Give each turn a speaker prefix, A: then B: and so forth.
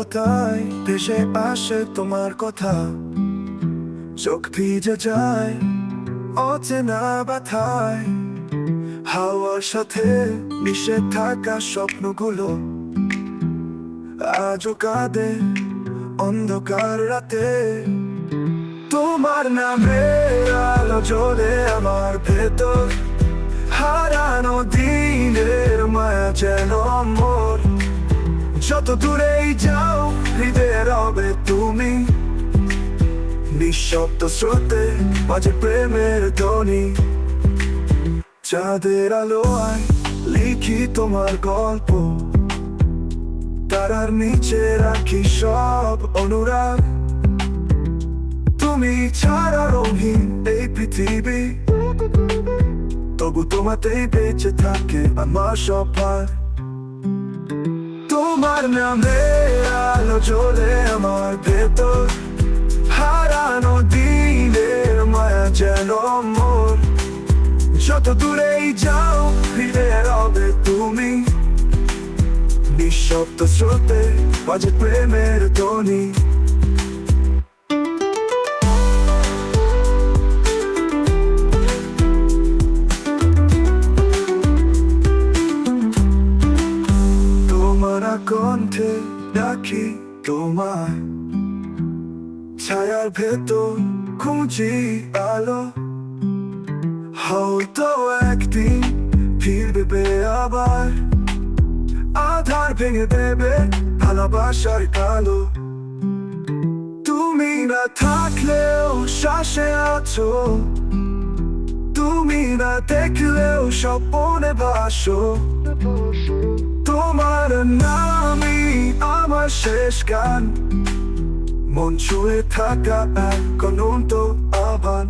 A: নীরবতায় ভেসে আসে তোমার কথা, চোখ ভিজে যায় অচেনা ব্যথায়। হাওয়ার সাথে মিশে থাকা স্বপ্নগুলো আজও কাঁদে অন্ধকার রাতে। তোমার নামের আলো জ্বলে আমার ভেতর, হারানো দিনের মায়া যেন মোর। যত দূরেই যাও হৃদয়ে রবে তুমি, নিঃশব্দ স্রোতে মাঝে প্রেমের ধ্বনি। চাঁদের আলোয় লিখি তোমার গল্প, তারার নিচে রাখি সব অনুরাগ। তুমি ছাড়া রঙিন এই পৃথিবী, তবু তোমাতেই বেঁচে থাকে আমার সব ভার। তোমার নামে আলো জ্বলে আমার ভেতর, হারানো দিনের মায়া যেন মোর। যত দূরেই যাও হৃদয়ে রবে তুমি, নিঃশব্দ স্রোতে বাজে প্রেমের ধ্বনি। তোমার কণ্ঠে ডাকি তোমায়, ছায়ার ভেতর খুঁজি আলো। হয়তো একদিন ফিরবে আবার, আধার ভেঙে দেবে ভালোবাসার কালো। তুমি না থাকলেও শ্বাসে আছো, তুমি না দেখলেও স্বপ্নে ভাসো। তোমার নামই আমার শেষ গান, মন ছুঁয়ে থাকা এক অনন্ত আহ্বান।